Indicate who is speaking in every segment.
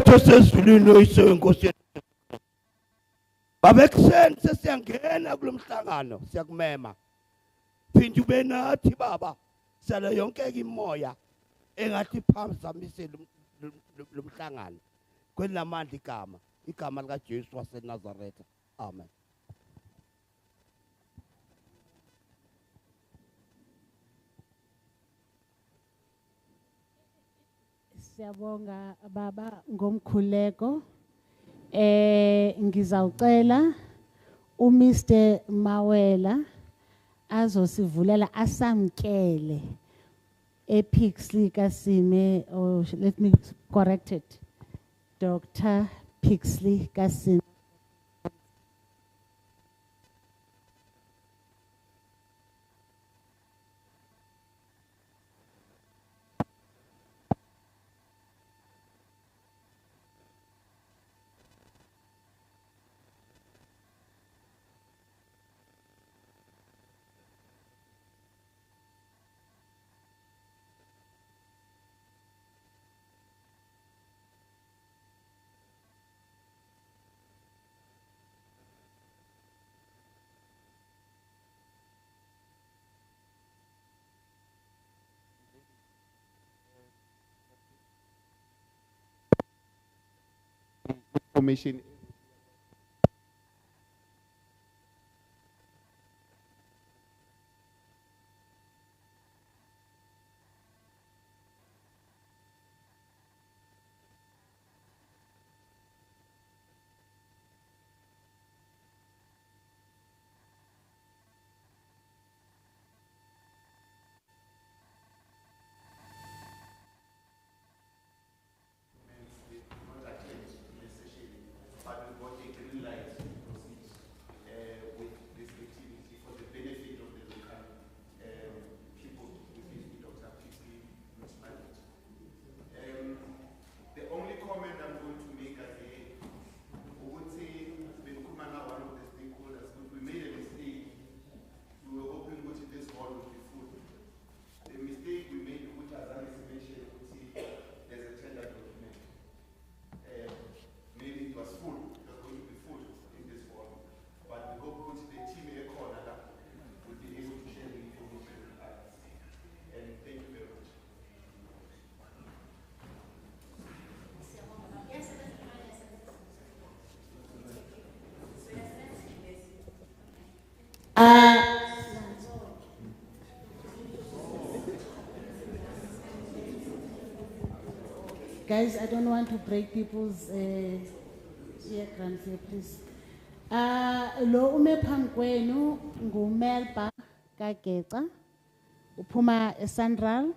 Speaker 1: Isithetho sesizulwini oyisho inkosi yethu. Babekuseni sesiyangena kulomhlangano siyakumema. Phinde ube nathi baba sala yonke imoya engathi phamzamise lomhlangano. Kwelamandla igama lika Jesu waseNazaretha. Amen.
Speaker 2: Siyabonga baba ngomkhuleko. Ngizawucela uMr Mawela azosivulela asamkele Pixley Ka Seme, or let me correct it, Dr. Pixley Ka Seme.
Speaker 3: Information.
Speaker 2: Guys, I don't want to break people's diagrams here, please. Lo ume phambi kwenu nguMelba kaGeta, uphuma SANRAL.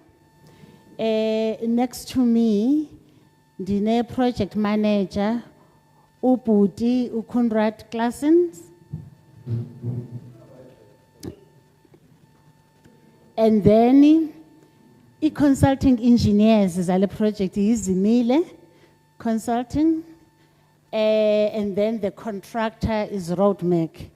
Speaker 2: Next to me, ndine project manager uBhuti uKonrad Claessens. And then consulting engineers zale project izimile consulting, and then the contractor is Roadmec.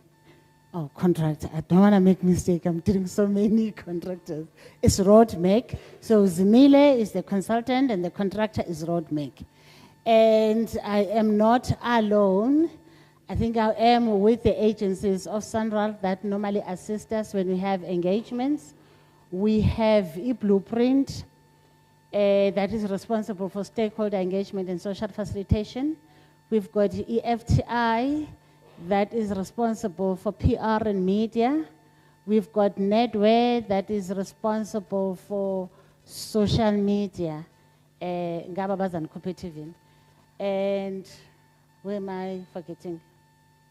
Speaker 2: Oh, contractor, I don't want to make mistake, I'm doing so many contractors. It's Roadmec, so Zimile is the consultant and the contractor is Roadmec. And I am not alone. I think I am with the agencies of SANRAL that normally assist us when we have engagements. We have a blueprint that is responsible for stakeholder engagement and social facilitation. We've got EFTI that is responsible for PR and media. We've got Netware that is responsible for social media. And where am I forgetting?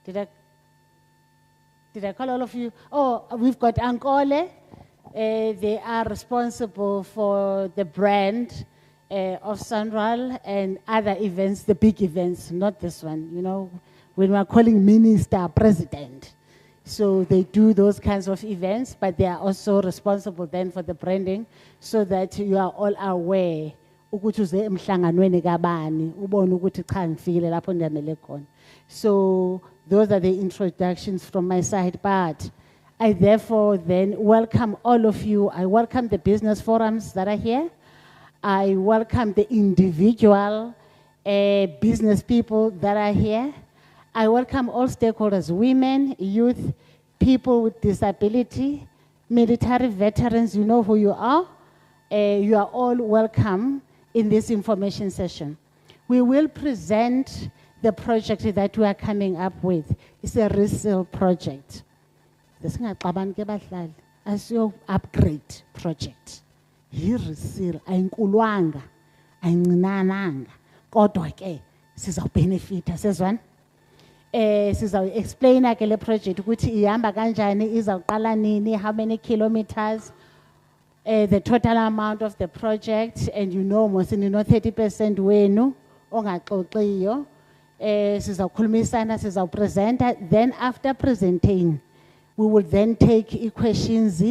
Speaker 2: Did I call all of you? Oh, we've got Ankole. They are responsible for the brand of SANRAL and other events, the big events, not this one, you know, when we are calling minister, president. So they do those kinds of events, but they are also responsible then for the branding so that you are all aware. So those are the introductions from my side, but I therefore then welcome all of you. I welcome the business forums that are here. I welcome the individual business people that are here. I welcome all stakeholders, women, youth, people with disability, military veterans, you know who you are. You are all welcome in this information session. We will present the project that we are coming up with. It's a resale project. This is your upgrade project. Here resale, ayinkulwanga, ayincinananga, kodwa ke siza benefita sezwana. Siza explain ke le project ukuthi ihamba kanjani, izawuqala nini, how many kilometers, the total amount of the project, and you know most you know 30% wenu ongaxoxiyo. Sizawukhulumisana, sizawupresenta, then after presenting we will then take questions,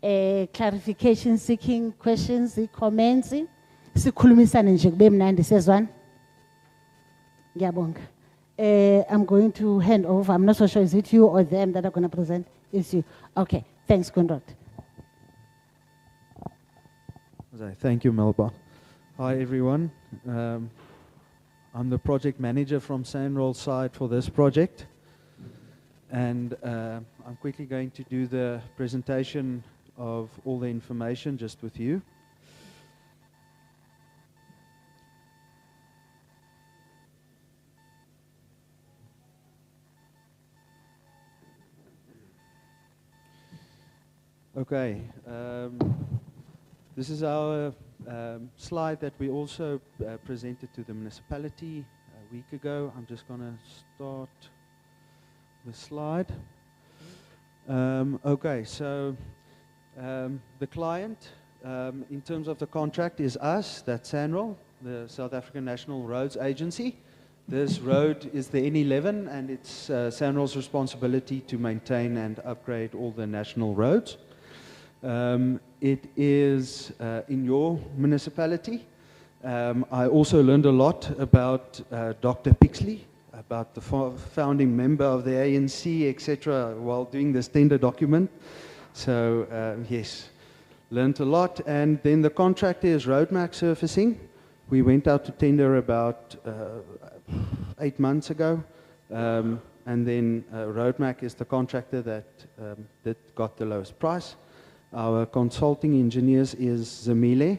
Speaker 2: clarification seeking questions, comments. Sikhulumisane nje kube mnandi sezwana. Ngiyabonga. I'm going to hand over. I'm not so sure, is it you or them that are going to present? It's you. Okay, thanks, Conrad.
Speaker 3: Thank you, Melba. Hi, everyone. I'm the project manager from SANRAL side for this project. And I'm quickly going to do the presentation of all the information just with you. Okay, this is our slide that we also presented to the municipality a week ago. I'm just going to start the slide. Okay, so the client, in terms of the contract, is us, that's SANRAL, the South African National Roads Agency. This road is the N11, and it's SANRAL's responsibility to maintain and upgrade all the national roads. It is in your municipality. I also learned a lot about Dr. Pixley, about the founding member of the ANC, etc., while doing this tender document. So yes, learned a lot. And then the contractor is Roadmac Surfacing. We went out to tender about 8 months ago. And then Roadmac is the contractor that got the lowest price. Our consulting engineers is Zamile.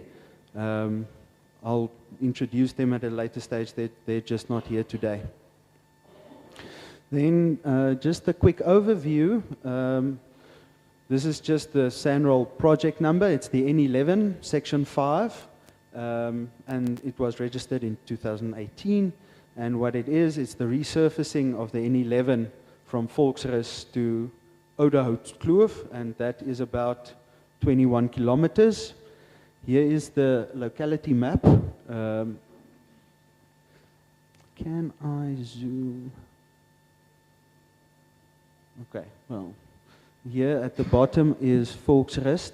Speaker 3: I'll introduce them at a later stage. They're just not here today. Then just a quick overview. This is just the SANRAL project number. It's the N11, section 5. And it was registered in 2018. And what it is, it's the resurfacing of the N11 from Volksrus to Oudehoutkloof, and that is about 21 kilometers. Here is the locality map. Can I zoom? Okay, well, here at the bottom is Volksrus.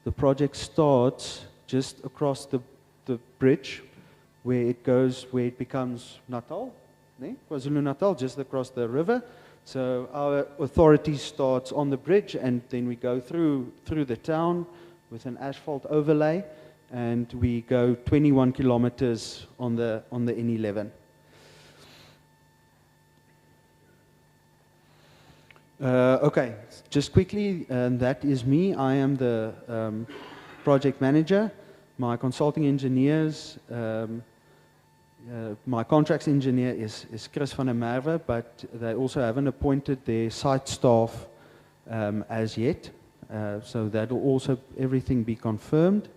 Speaker 3: The project starts just across the bridge where it goes, where it becomes Natal, KwaZulu-Natal, just across the river. So our authority starts on the bridge, and then we go through the town with an asphalt overlay, and we go 21 kilometers on the N11. Okay, just quickly, that is me. I am the project manager. My consulting engineers, my contracts engineer is Chris van der Merwe, but they also haven't appointed their site staff as yet. So that will also everything be confirmed.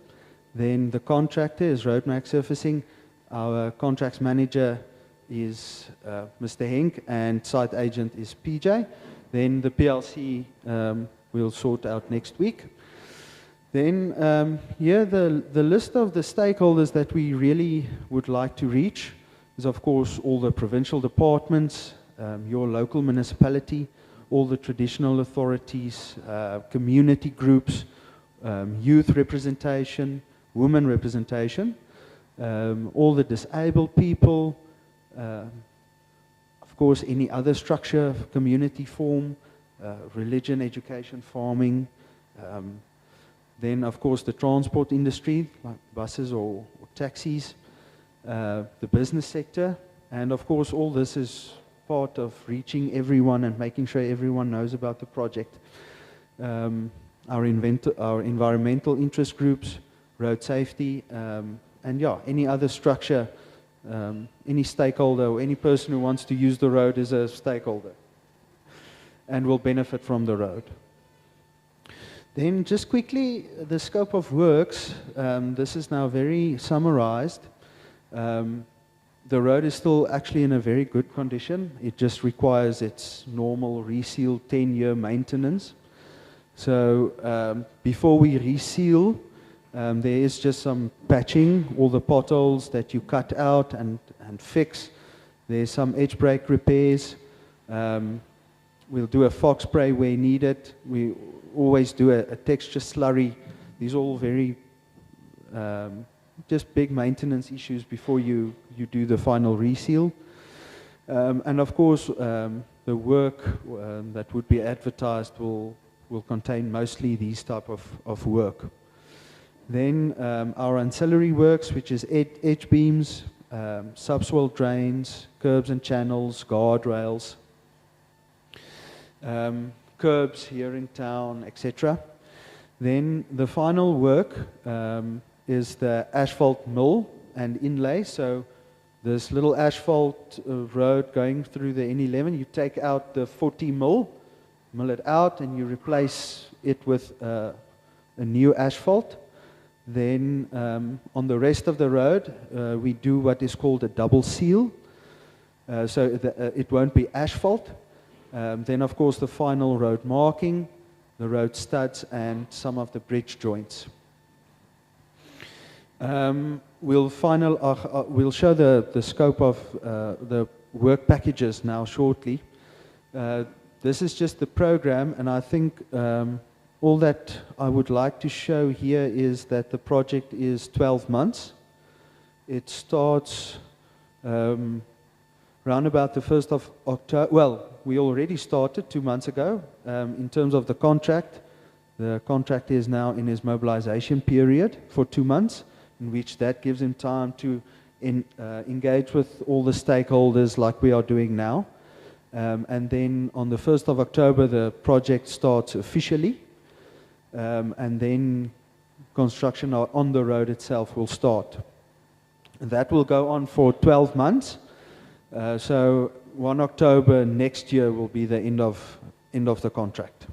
Speaker 3: Then the contractor is Roadmac Surfacing. Our contracts manager is Mr. Henk, and site agent is PJ. Then the PLC we'll sort out next week. Then here the list of the stakeholders that we really would like to reach is, of course, all the provincial departments, your local municipality, all the traditional authorities, community groups, youth representation, women representation, all the disabled people, of course any other structure, community form, religion, education, farming, then of course the transport industry, like buses or taxis, the business sector, and of course all this is part of reaching everyone and making sure everyone knows about the project. Our environmental interest groups, road safety, and yeah, any other structure, any stakeholder or any person who wants to use the road is a stakeholder and will benefit from the road. Then just quickly, the scope of works, this is now very summarized. The road is still actually in a very good condition. It just requires its normal reseal 10-year maintenance. So before we reseal, there is just some patching, all the potholes that you cut out and fix. There's some edge brake repairs. We'll do a fog spray where needed. We always do a texture slurry. These are all very just big maintenance issues before you do the final reseal. And of course, the work that would be advertised will contain mostly these type of work. Then our ancillary works, which is edge beams, subsoil drains, curbs and channels, guardrails, curbs here in town, etc. Then the final work is the asphalt mill and inlay. So this little asphalt road going through the N11, you take out the 40 mill it out, and you replace it with a new asphalt. Then on the rest of the road, we do what is called a double seal. So it won't be asphalt. Then of course the final road marking, the road studs, and some of the bridge joints. We'll show the scope of the work packages now shortly. This is just the program, and I think all that I would like to show here is that the project is 12 months. It starts round about the 1st of October. Well, we already started 2 months ago. In terms of the contractor is now in his mobilization period for 2 months, in which that gives him time to engage with all the stakeholders like we are doing now. And then on the 1st of October, the project starts officially. And then construction on the road itself will start. And that will go on for 12 months. So 1 October next year will be the end of the contract.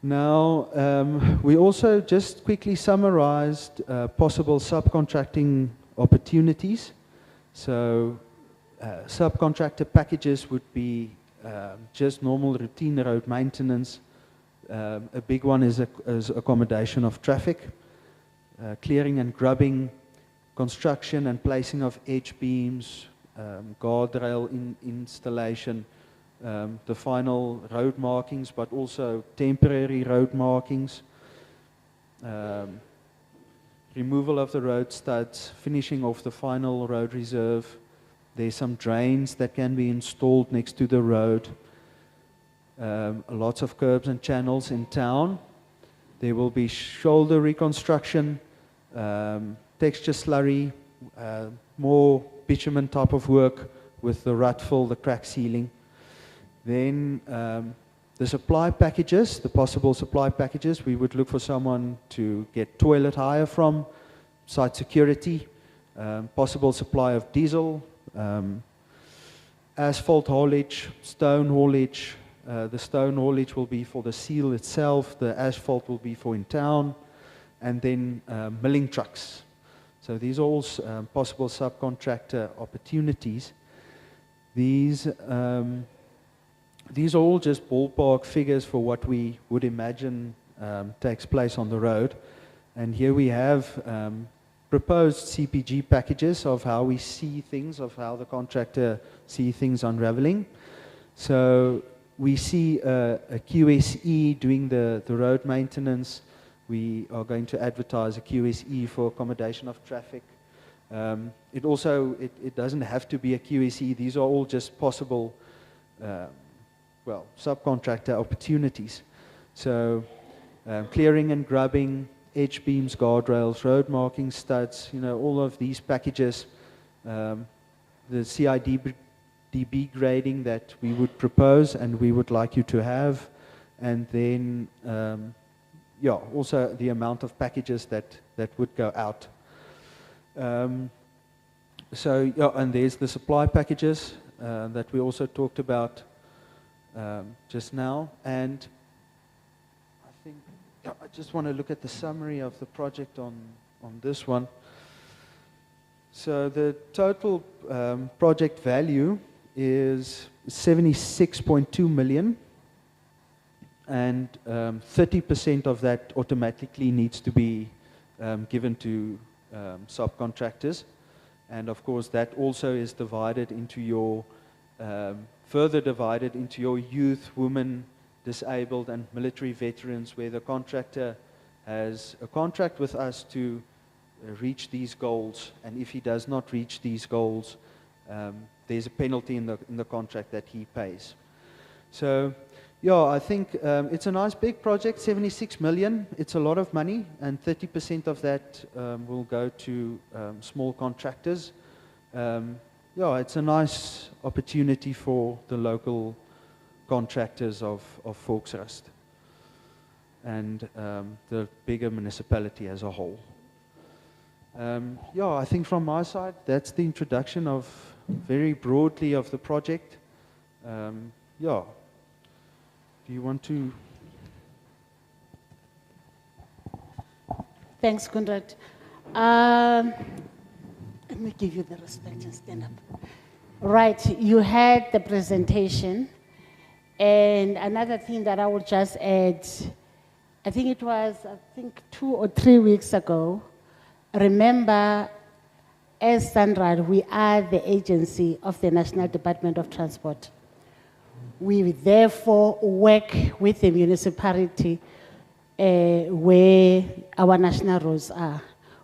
Speaker 3: Now, we also just quickly summarized possible subcontracting opportunities. So subcontractor packages would be just normal routine road maintenance. A big one is accommodation of traffic, clearing and grubbing, construction and placing of edge beams, guardrail installation, the final road markings, but also temporary road markings, removal of the road studs, finishing off the final road reserve. There's some drains that can be installed next to the road. Lots of curbs and channels in town. There will be shoulder reconstruction, texture slurry, more bitumen type of work with the rut fill, the crack sealing. Then the supply packages, the possible supply packages, we would look for someone to get toilet hire from, site security, possible supply of diesel, asphalt haulage, stone haulage. The stone haulage will be for the seal itself, the asphalt will be for in town, and then milling trucks. So these are all possible subcontractor opportunities. These are all just ballpark figures for what we would imagine takes place on the road. And here we have proposed CPG packages of how we see things, of how the contractor see things unraveling. So we see a QSE doing the road maintenance. We are going to advertise a QSE for accommodation of traffic. It doesn't have to be a QSE. These are all just possible, subcontractor opportunities. So clearing and grubbing, edge beams, guardrails, road marking studs, all of these packages, the CIDB grading that we would propose and we would like you to have, and then also the amount of packages that would go out. And there's the supply packages that we also talked about just now. And I think I just want to look at the summary of the project on this one. So the total project value is 76.2 million, and 30% of that automatically needs to be given to subcontractors. And of course that also is divided into your, further divided into your youth, women, disabled and military veterans, where the contractor has a contract with us to reach these goals, and if he does not reach these goals, there's a penalty in the contract that he pays. So yeah, I think it's a nice big project, 76 million. It's a lot of money, and 30% of that will go to small contractors. Yeah, it's a nice opportunity for the local contractors of Volksrust and the bigger municipality as a whole. Yeah, I think from my side, that's the introduction of, very broadly, of the project. Yeah. Do you want to?
Speaker 2: Thanks, Conrad. Let me give you the respect and stand up. Right, you had the presentation. And another thing that I would just add, I think it was, 2 or 3 weeks ago, remember, as SANRAL, we are the agency of the National Department of Transport. We therefore work with the municipality where our national roads are.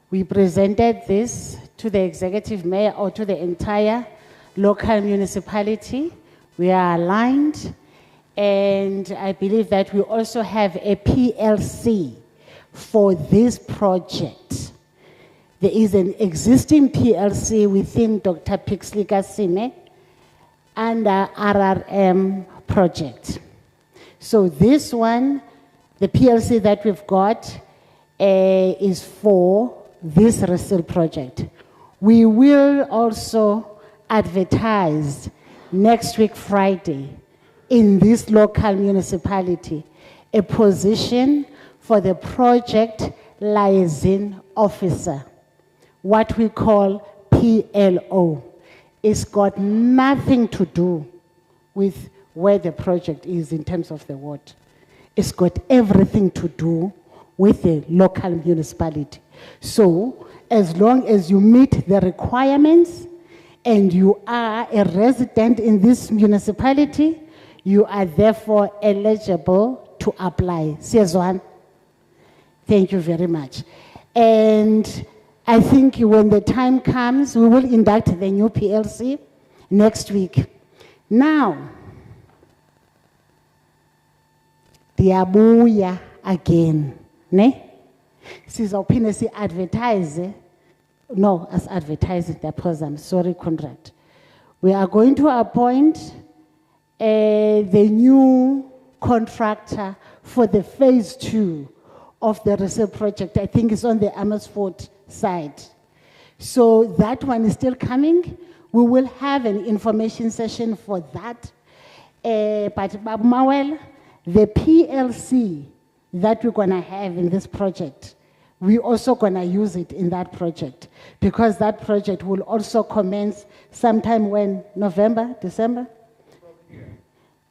Speaker 2: We presented this to the executive mayor or to the entire local municipality. We are aligned, and I believe that we also have a PLC for this project. There is an existing PLC within Dr. Pixley Ka Seme under RRM project. So this one, the PLC that we've got is for this resale project. We will also advertise next week Friday in this local municipality a position for the project liaison officer, what we call PLO. It's got nothing to do with where the project is in terms of the ward. It's got everything to do with the local municipality. So as long as you meet the requirements and you are a resident in this municipality, you are therefore eligible to apply. Siyezwana? Thank you very much. And I think when the time comes, we will induct the new PLC next week. Now, diyabuya again, ne? Sizawuphinde si-advertise. No, as advertising the program. Sorry, Conrad. We are going to appoint the new contractor for the phase 2 of the resale project. I think it's on the Amersfoort side. So that one is still coming. We will have an information session for that. But Babu Mawel, the PLC that we're gonna have in this project, we're also gonna use it in that project, because that project will also commence sometime when? November, December?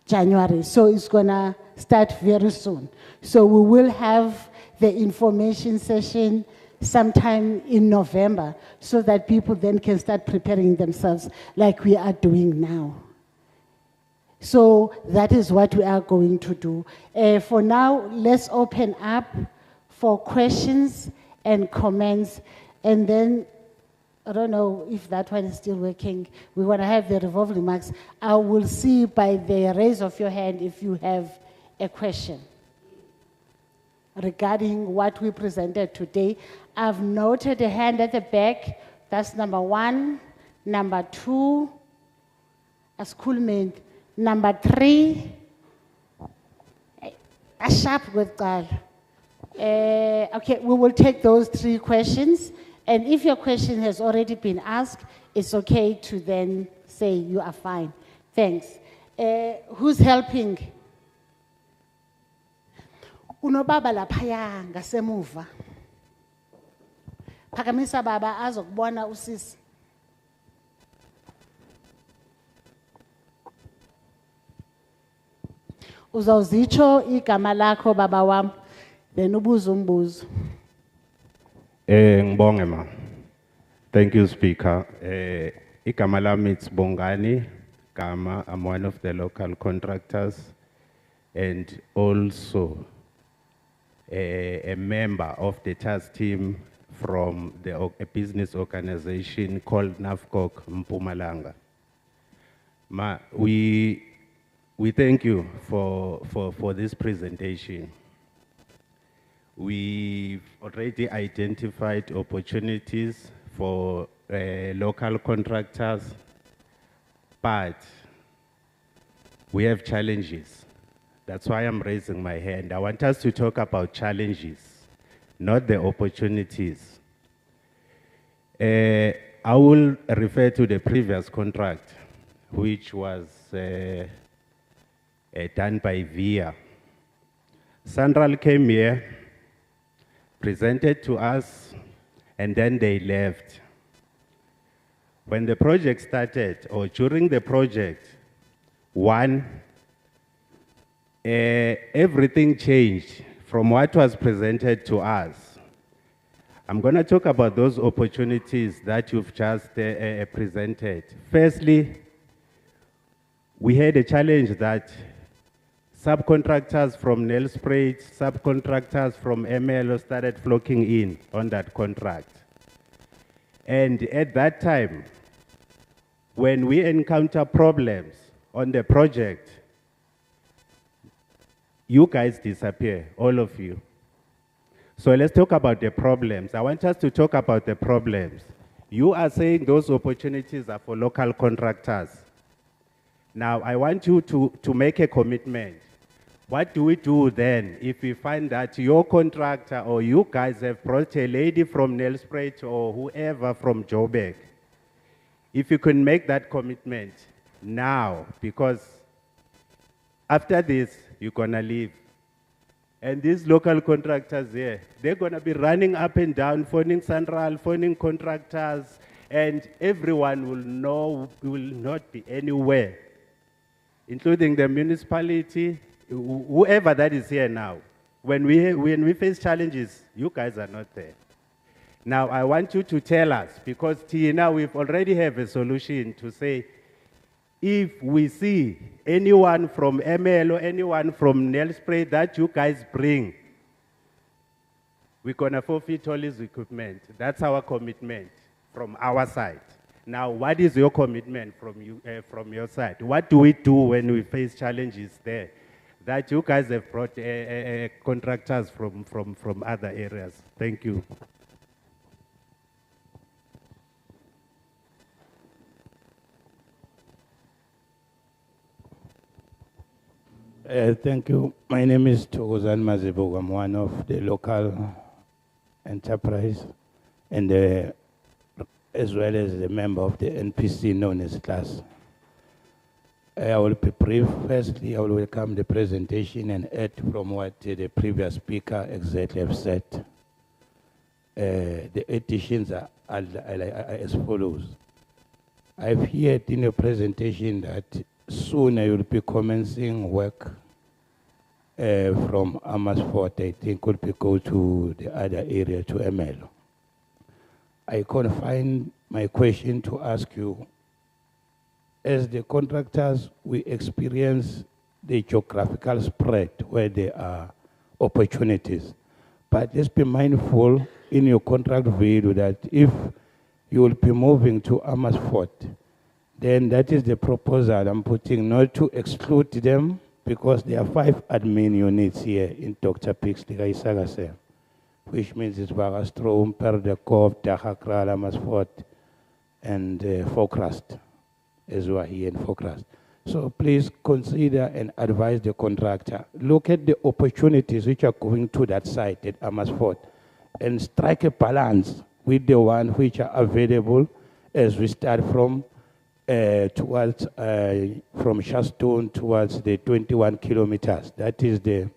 Speaker 2: January. So it's gonna start very soon. So we will have the information session sometime in November, so that people then can start preparing themselves like we are doing now. So that is what we are going to do. For now, let's open up for questions and comments, and then, I don't know if that one is still working. We want to have the revolving remarks. I will see by the raise of your hand if you have a question. regarding what we presented today. I've noted a hand at the back. That's number 1. Number 2, a schoolmate. Number 3, a sharp with God. Okay, we will take those 3 questions. And if your question has already been asked, it's okay to then say you are fine. Thanks. Who's helping? Unobaba laphaya ngasemuva. Phakamisa baba azokubona usisi. Uzawuzitsho igama lakho baba wami, then ubuze umbuzo.
Speaker 4: Ngibonge ma. Thank you, Speaker. Igama lami it's Bongani Gama. I'm one of the local contractors and also a member of the task team from a business organization called NAFCOC Mpumalanga. Ma, we thank you for this presentation. We've already identified opportunities for local contractors, but we have challenges. That's why I'm raising my hand. I want us to talk about challenges, not the opportunities. I will refer to the previous contract, which was done by VIA. SANRAL came here, presented to us, and then they left. When the project started, or during the project, everything changed from what was presented to us. I'm going to talk about those opportunities that you've just presented. Firstly, we had a challenge that subcontractors from Nelspruit, subcontractors from MLO started flocking in on that contract. And at that time, when we encounter problems on the project, you guys disappear, all of you. So let's talk about the problems. I want us to talk about the problems. You are saying those opportunities are for local contractors. Now, I want you to make a commitment. What do we do then if we find that your contractor or you guys have brought a lady from Nelspruit or whoever from Joburg? If you can make that commitment now, because after this, you're gonna leave. And these local contractors here, they're gonna be running up and down, phoning SANRAL, phoning contractors, and everyone will know, will not be anywhere, including the municipality, whoever that is here now. When we face challenges, you guys are not there. Now, I want you to tell us, because Tina, we've already have a solution to say, if we see anyone from ML or anyone from Nelspruit that you guys bring, we're gonna forfeit all his equipment. That's our commitment from our side. Now, what is your commitment from you, from your side? What do we do when we face challenges there? That you guys have brought contractors from other areas. Thank you.
Speaker 5: Thank you. My name is Togozan Mazebo. I'm one of the local enterprise and as well as a member of the NPC known as class. I will be brief. Firstly, I will welcome the presentation and add from what the previous speaker exactly have said. The additions are as follows. I've heard in your presentation that soon I will be commencing work from Amersfoort. I think will be go to the other area to ML. I confine my question to ask you, as the contractors, we experience the geographical spread where there are opportunities. But just be mindful in your contract value that if you will be moving to Amersfoort, then that is the proposal I'm putting, not to exclude them, because there are 5 admin units here in Dr. Pixley Ka Seme, which means it's Bagastrom, Perdekop, Dagakral, Amersfoort, and Forecast, as well here in Forecast. So please consider and advise the contractor. Look at the opportunities which are going to that site at Amersfoort and strike a balance with the one which are available as we start from towards from Shastone towards the 21 kilometers. That is the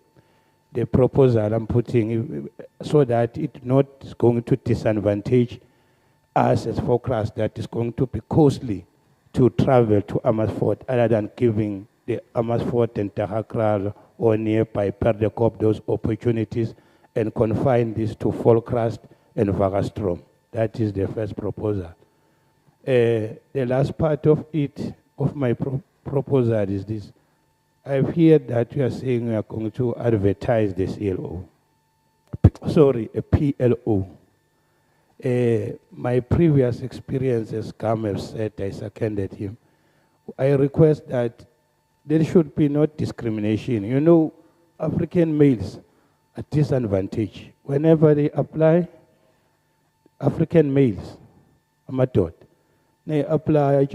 Speaker 5: proposal I'm putting, so that it's not going to disadvantage us as Forecast, that is going to be costly to travel to Amersfoort, other than giving the Amersfoort and Dagakral or nearby Perdekop those opportunities and confine this to Forecast and Vagastrom. That is the first proposal. The last part of it, of my proposal is this. I've heard that you are saying we are going to advertise this CLO. Sorry, a PLO. My previous experience, as Kamer said, I seconded him. I request that there should be no discrimination. You know, African males are disadvantaged. Whenever they apply, African males, amadoda, they apply,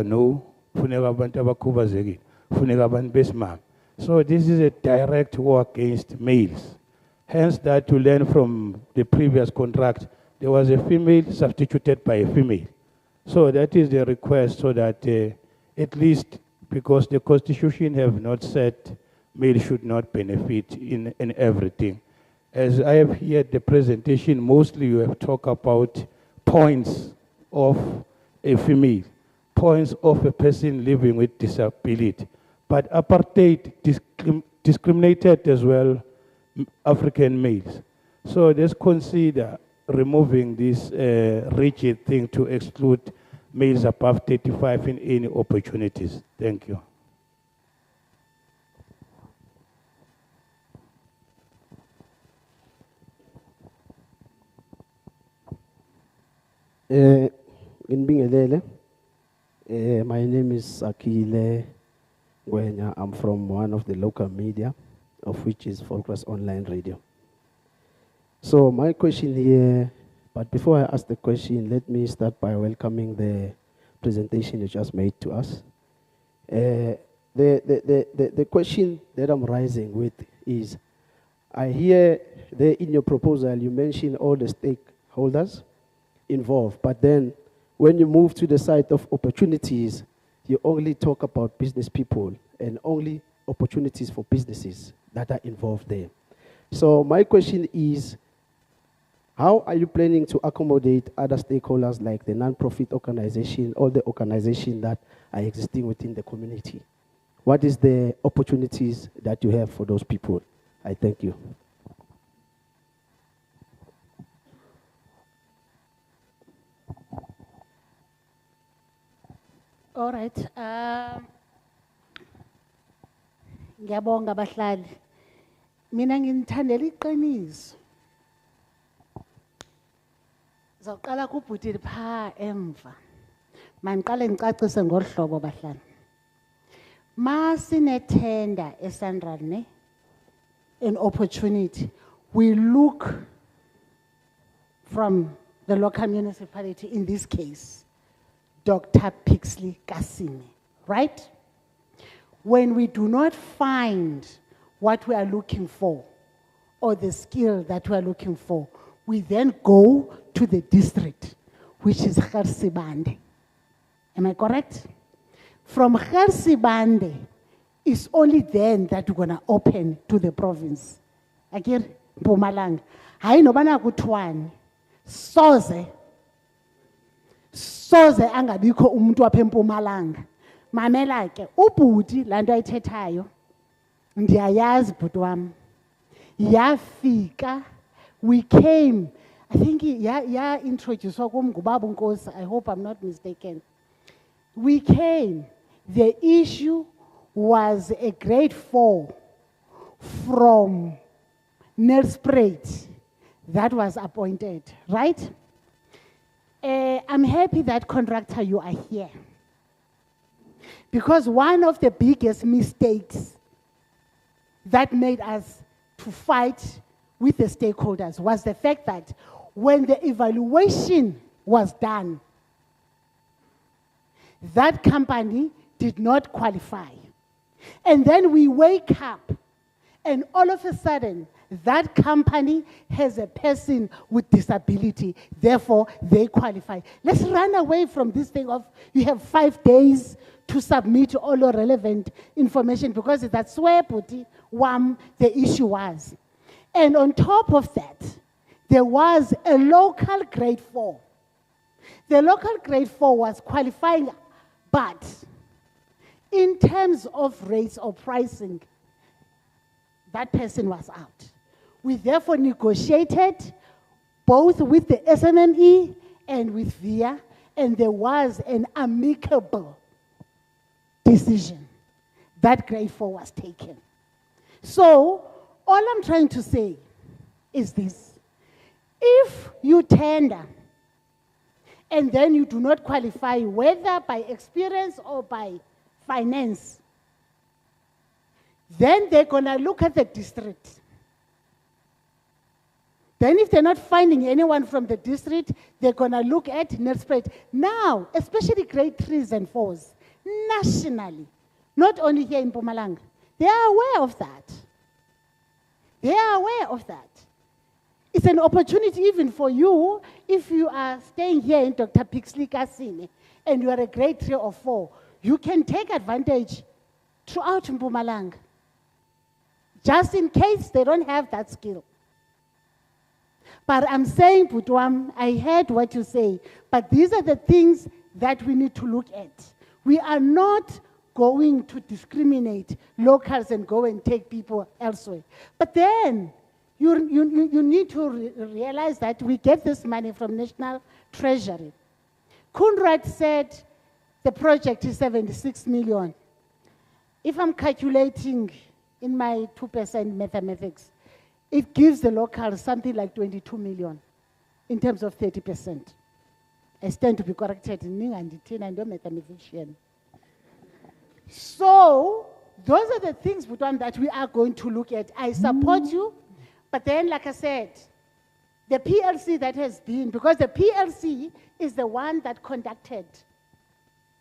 Speaker 5: no, funeka abantu abakhubazekile, funeka abantu besimame. So this is a direct war against males. Hence that to learn from the previous contract, there was a female substituted by a female. So that is the request, so that at least, because the Constitution have not said male should not benefit in everything. As I have heard the presentation, mostly you have talked about points of a female, points of a person living with disability. But apartheid discriminated as well African males. So let's consider removing this rigid thing to exclude males above 35 in any opportunities. Thank you.
Speaker 6: My name is Akile Gwenya. I'm from one of the local media, of which is Focus Online Radio. So my question here, but before I ask the question, let me start by welcoming the presentation you just made to us. The question that I'm rising with is, I hear there in your proposal you mention all the stakeholders involved, but then when you move to the side of opportunities, you only talk about business people and only opportunities for businesses that are involved there. So my question is, how are you planning to accommodate other stakeholders like the non-profit organization, all the organizations that are existing within the community? What is the opportunities that you have for those people? I thank you.
Speaker 2: All right. Ngiyabonga bahlali. Mina nginthandela iqiniso. Zawuqala kubhutile pha emva. Mangiqale ngicacise ngohlobo bahlali. Masine tender eSANRAL ne, an opportunity, we look from the local municipality, in this case, Dr. Pixley Ka Seme, right? When we do not find what we are looking for, or the skill that we are looking for, we then go to the district, which is Gert Sibande. Am I correct? From Gert Sibande, it's only then that we're going to open to the province. Again, Mpumalanga. Hayi nobana kuthiwani. Soze angabikho umuntu apha eMpumalanga. Mamela ke ubhuti lanto ayithethayo ndiyayazi bhuti wami. Yafika, we came, I think introduced ngubaba uNkosi, I hope I'm not mistaken. We came, the issue was a grade 4 from Nelspruit that was appointed, right? I'm happy that contractor, you are here. Because one of the biggest mistakes that made us to fight with the stakeholders was the fact that when the evaluation was done, that company did not qualify. And then we wake up, and all of a sudden, that company has a person with disability, therefore they qualify. Let's run away from this thing of you have 5 days to submit all your relevant information, because that's where the issue was. And on top of that, there was a local grade 4. The local grade 4 was qualifying, but in terms of rates or pricing, that person was out. We therefore negotiated both with the SMME and with VIA, and there was an amicable decision that grade 4 was taken. So, all I'm trying to say is this. If you tender and then you do not qualify, whether by experience or by finance, then they're going to look at the district. Then if they're not finding anyone from the district, they're going to look at net spread. Now, especially grade 3s and 4s, nationally, not only here in Mpumalanga, they are aware of that. They are aware of that. It's an opportunity even for you, if you are staying here in Dr. Pixley Ka Seme and you are a grade 3 or 4, you can take advantage throughout Mpumalanga, just in case they don't have that skill. But I'm saying, Putwam, I heard what you say, but these are the things that we need to look at. We are not going to discriminate locals and go and take people elsewhere. But then, you need to realize that we get this money from National Treasury. Kunrad said the project is 76 million. If I'm calculating in my 2% mathematics, it gives the locals something like 22 million in terms of 30%. I stand to be corrected in I'm a mathematician. So, those are the things, Bhutan, that we are going to look at. I support you, but then, like I said, the PLC that has been, because the PLC is the one that conducted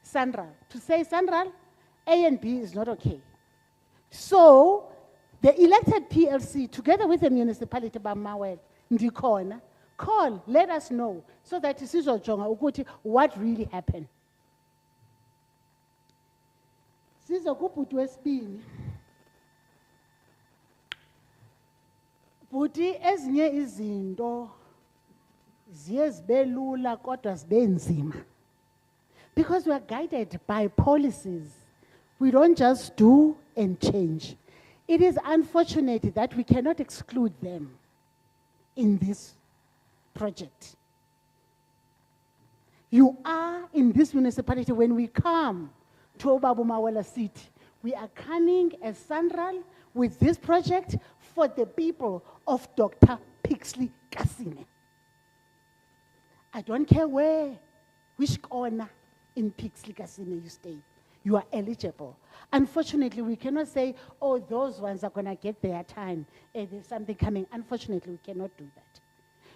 Speaker 2: SANRAL. To say SANRAL, A and B is not okay. So, the elected PLC, together with the municipality, Bamawel, Ndikona, call, let us know, so that what really happened. Sizokubhuti wesibini. Bhuti ezinye izinto ziye zibe lula kodwa zibe nzima. Because we are guided by policies. We don't just do and change. It is unfortunate that we cannot exclude them in this project. You are in this municipality, when we come to Obabumawela City, we are coming as SANRAL with this project for the people of Dr. Pixley Ka Seme. I don't care which corner in Pixley Ka Seme you stay, you are eligible. Unfortunately, we cannot say, oh, those ones are going to get their time, and there's something coming. Unfortunately, we cannot do that.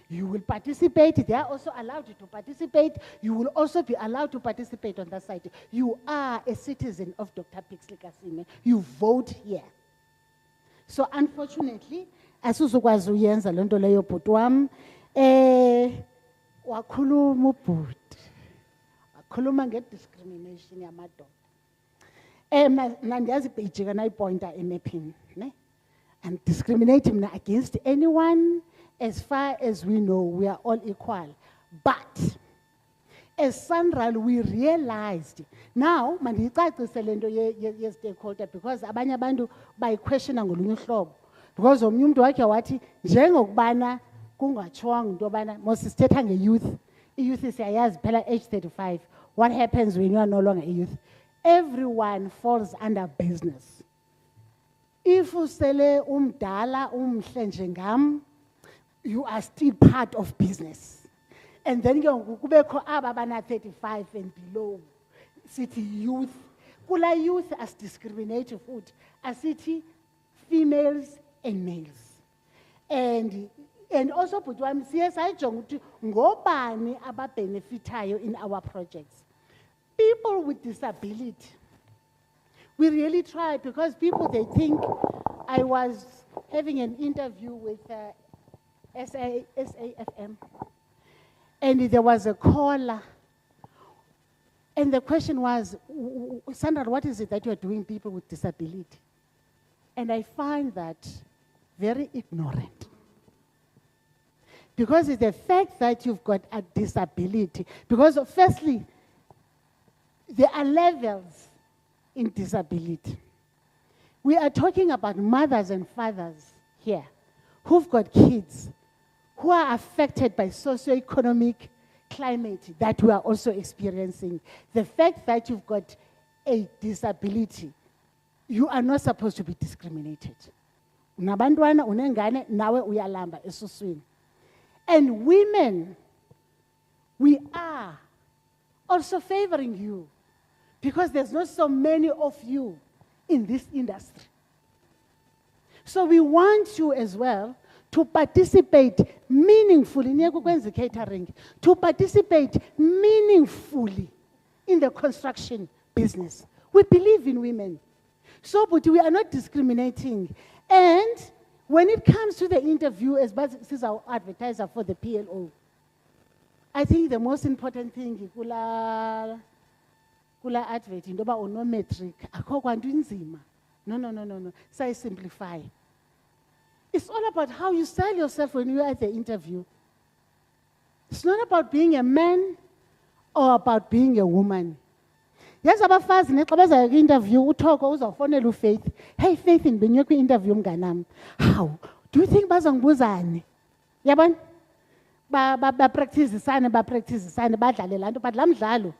Speaker 2: You will participate. They are also allowed to participate. You will also be allowed to participate on that side. You are a citizen of Dr. Pixley Ka Seme. You vote here. So unfortunately, asizokwazi uyenza lento leyo bhuti wami. Wakhuluma ubhuti. Wakhuluma ngediscrimination yamadoda. Nandiyazi ijika nayipointa emapini, ne? And discriminating against anyone. As far as we know, we are all equal. But as SANRAL, we realized, now, yes, stakeholder, because abanye abantu bayiquestiona ngolunye uhlobo. Because omunye umuntu wakhe wathi njengokubana kungatshwanga into obana mosisithetha nge-youth. I-youth siyayazi phela age 35. What happens when you are no longer a youth? Everyone falls under business. If usele umdala umhle njengam, you are still part of business. And then kubekho aba bana 35 and below, city youth. Kula youth as discriminative food, asithi females and males. And also, but I'm ngobani aba-benefitayo in our projects. People with disability. We really try because people, they think, I was having an interview with SAFM, and there was a caller, and the question was, Sandra, what is it that you're doing people with disability? And I find that very ignorant. Because it's the fact that you've got a disability. Because firstly, there are levels in disability. We are talking about mothers and fathers here who've got kids who are affected by socioeconomic climate that we are also experiencing. The fact that you've got a disability, you are not supposed to be discriminated. Unabantwana, unengane, nawe uyalamba esuswini. And women, we are also favoring you because there's not so many of you in this industry. So we want you as well to participate meaningfully, catering, to participate meaningfully in the construction business. We believe in women. So, but we are not discriminating. And when it comes to the interview, as this is our advertiser for the PLO, I think the most important thing is kula advert, indoba onometric, akho kwanto inzima. No. Say simplify. It's all about how you sell yourself when you're at the interview. It's not about being a man or about being a woman. Yes, abafazi nexa beza interview uthoko uzofonela uFaith. Hey Faith, ngibenye ku interview mnganami. How? Do you think bazongibuzani? Yabona? Ba practice isane badlale lanto, but la mdlalo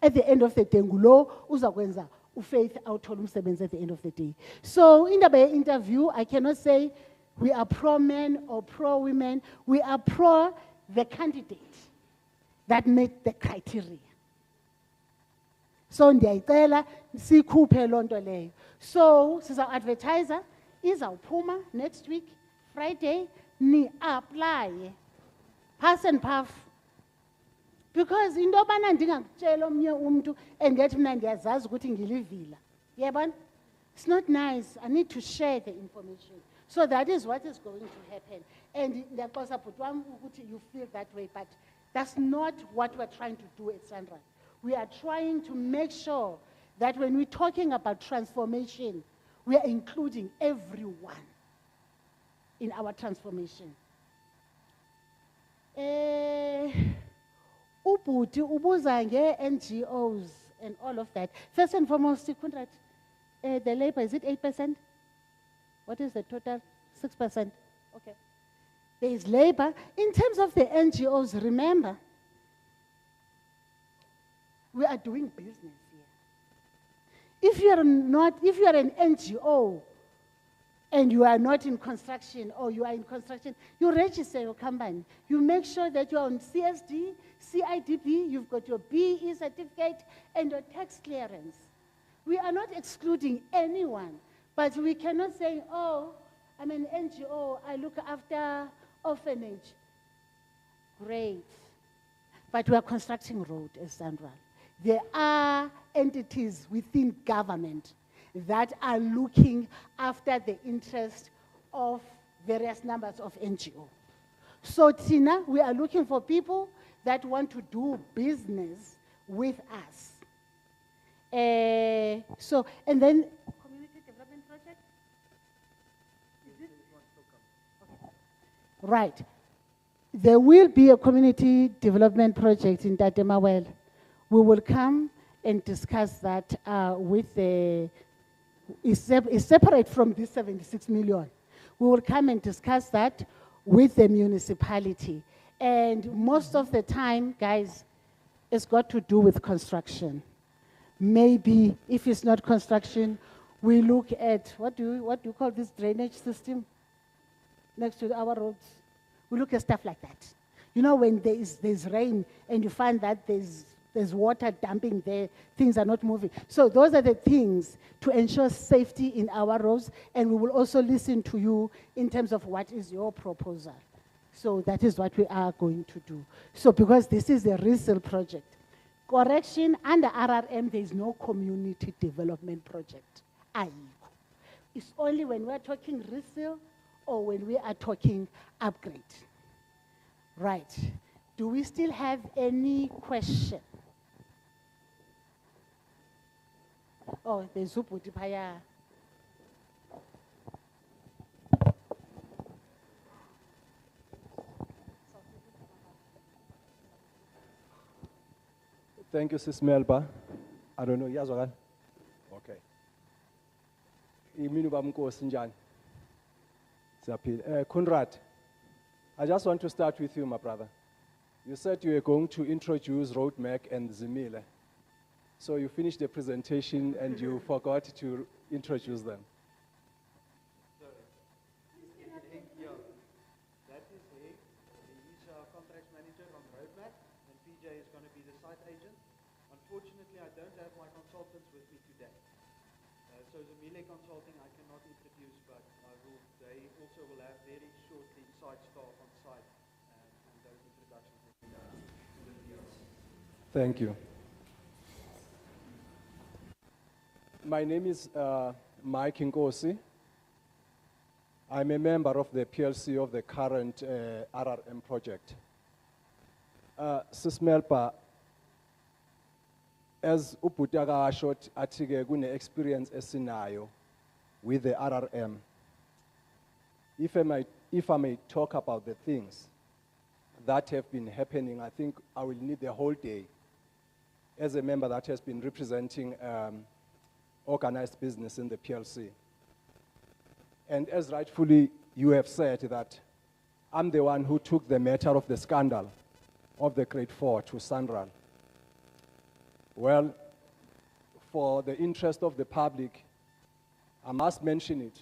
Speaker 2: at the end of the day ngulo uzakwenza uFaith awuthola umsebenzi at the end of the day. So in the interview, I cannot say we are pro-men or pro-women. We are pro the candidate that met the criteria. So ndiyayicela sikhuphe lonto leyo. So siza advertiser izawuphuma next week Friday ni apply pass and puff. Because into yobana ndingakutshela omnye umuntu endethi mina ndiyazazi ukuthi ngilivila. Yabona? It's not nice. I need to share the information. So that is what is going to happen. And ndiyaxosa bhuti wami ukuthi you feel that way, but that's not what we're trying to do at SANRAL. We are trying to make sure that when we're talking about transformation, we are including everyone in our transformation. Ubhuti ubuza nge-NGOs and all of that. First and foremost, the labor, is it 8%? What is the total? 6%. Okay. There is labor. In terms of the NGOs, remember, we are doing business here. If you are an NGO and you are not in construction, or you are in construction, you register your company. You make sure that you're on CSD, CIDP, you've got your BE certificate and your tax clearance. We are not excluding anyone, but we cannot say, oh, I'm an NGO, I look after orphanage. Great. But we are constructing road as SANRAL. There are entities within government that are looking after the interest of various numbers of NGO. So Tina, we are looking for people that want to do business with us. And then community development project? Is it? Okay. Right. There will be a community development project in Tatemawel. We will come and discuss that with the, is separate from this 76 million. We will come and discuss that with the municipality. And most of the time, guys, it's got to do with construction. Maybe if it's not construction, we look at, what do you call this drainage system next to our roads? We look at stuff like that. You know, when there's rain and you find that there's There's water dumping there, things are not moving. So those are the things to ensure safety in our roads, and we will also listen to you in terms of what is your proposal. So that is what we are going to do. So because this is a resale project, correction, under RRM, there is no community development project. It's only when we're talking resale or when we are talking upgrade. Right. Do we still have any question? Oh, there's Uputi Paya.
Speaker 7: Thank you, Sis Melba. I don't know, Yazwagan? Okay. Iminu bamko sinjan. Conrad, I just want to start with you, my brother. You said you were going to introduce Roadmap and Zimile. So you finished the presentation and you forgot to introduce them.
Speaker 3: That is Heg. He's our contracts manager on Roadmap, and PJ is going to be the site agent. Unfortunately, I don't have my consultants with me today. So the Mile Consulting I cannot introduce, but they also will have very shortly site staff on site, and those introductions will be done to the deals.
Speaker 7: Thank you. My name is Mike Nkosi. I'm a member of the PLC of the current RRM project. Sis Melpa, as Uputaga short atige gune experience esinayo with the RRM. If I may talk about the things that have been happening, I think I will need the whole day as a member that has been representing organized business in the PLC. And as rightfully you have said that I'm the one who took the matter of the scandal of the Grade 4 to SANRAL. Well, for the interest of the public, I must mention it,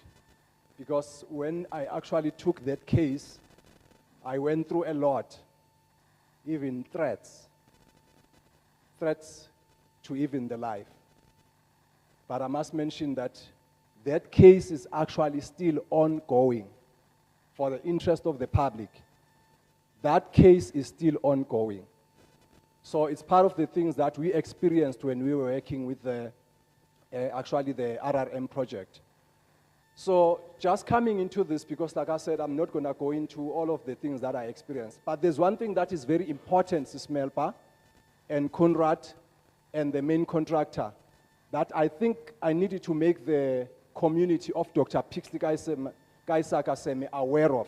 Speaker 7: because when I actually took that case, I went through a lot, even threats to even the life. But I must mention that that case is actually still ongoing for the interest of the public. That case is still ongoing. So it's part of the things that we experienced when we were working with the RRM project. So just coming into this, because like I said, I'm not going to go into all of the things that I experienced. But there's one thing that is very important, Sis Melpa and Conrad and the main contractor, that I think I needed to make the community of Dr. Pixley Ka Seme aware of.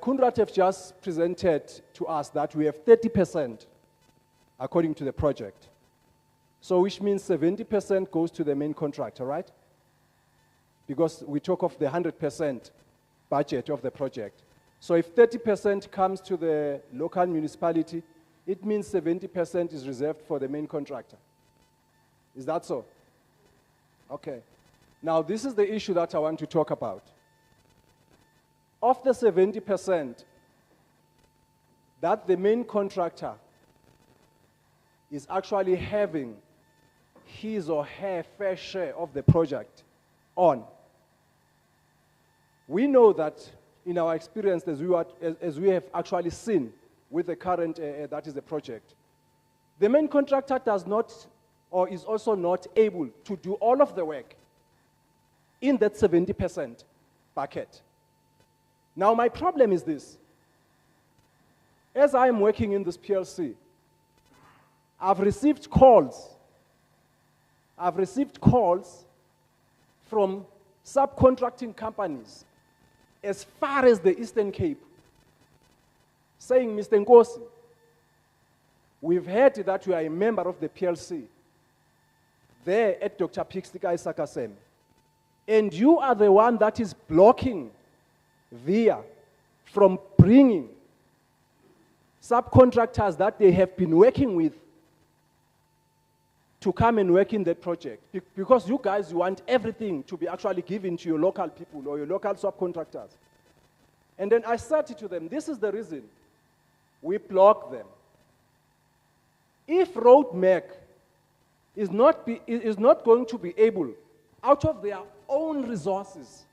Speaker 7: Conrad have just presented to us that we have 30% according to the project. So which means 70% goes to the main contractor, right? Because we talk of the 100% budget of the project. So if 30% comes to the local municipality, it means 70% is reserved for the main contractor. Is that so? Okay. Now this is the issue that I want to talk about. Of the 70% that the main contractor is actually having his or her fair share of the project on, we know that in our experience as we have actually seen with the current, that is the project, the main contractor does not or is also not able to do all of the work in that 70% bucket. Now, my problem is this. As I am working in this PLC, I've received calls from subcontracting companies as far as the Eastern Cape, saying, Mr. Nkosi, we've heard that you are a member of the PLC there at Dr. Pixley Ka Seme, and you are the one that is blocking VIA from bringing subcontractors that they have been working with to come and work in that project. Because you guys want everything to be actually given to your local people or your local subcontractors. And then I said to them, this is the reason we block them. If Roadmac is not going to be able, out of their own resources,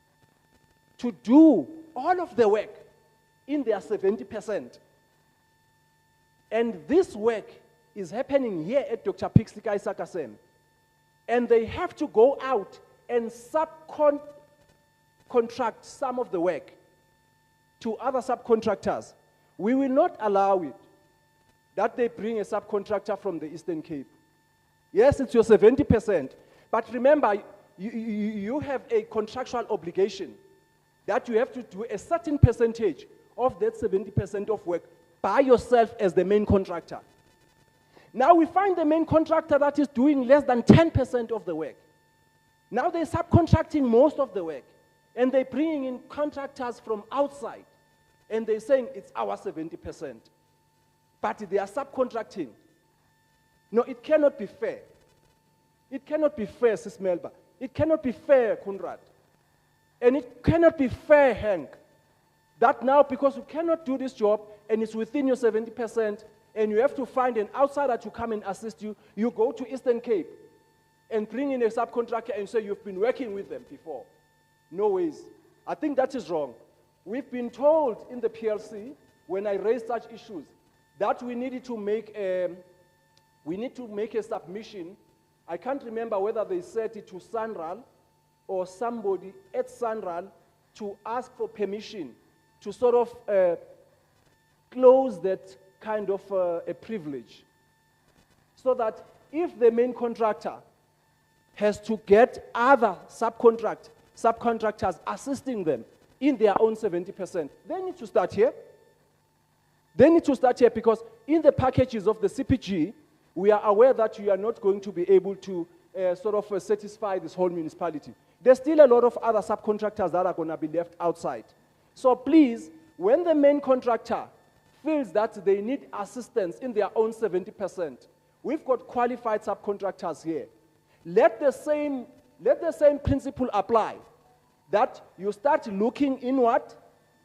Speaker 7: to do all of the work in their 70%, and this work is happening here at Dr. Pixley Ka Seme, and they have to go out and subcontract some of the work to other subcontractors, we will not allow it that they bring a subcontractor from the Eastern Cape. Yes, it's your 70%, but remember, you have a contractual obligation that you have to do a certain percentage of that 70% of work by yourself as the main contractor. Now we find the main contractor that is doing less than 10% of the work. Now they're subcontracting most of the work, and they're bringing in contractors from outside, and they're saying it's our 70%. But they are subcontracting. No, it cannot be fair. It cannot be fair, Sis Melba. It cannot be fair, Kunrad. And it cannot be fair, Hank, that now because you cannot do this job and it's within your 70% and you have to find an outsider to come and assist you, you go to Eastern Cape and bring in a subcontractor and say you've been working with them before. No ways. I think that is wrong. We've been told in the PLC, when I raised such issues, that we needed to make a submission. I can't remember whether they said it to SANRAL or somebody at SANRAL to ask for permission to sort of close that kind of a privilege. So that if the main contractor has to get other subcontractors assisting them in their own 70%, they need to start here. They need to start here because in the packages of the CPG, we are aware that you are not going to be able to satisfy this whole municipality. There's still a lot of other subcontractors that are going to be left outside. So please, when the main contractor feels that they need assistance in their own 70%, we've got qualified subcontractors here. Let the same principle apply, that you start looking inward,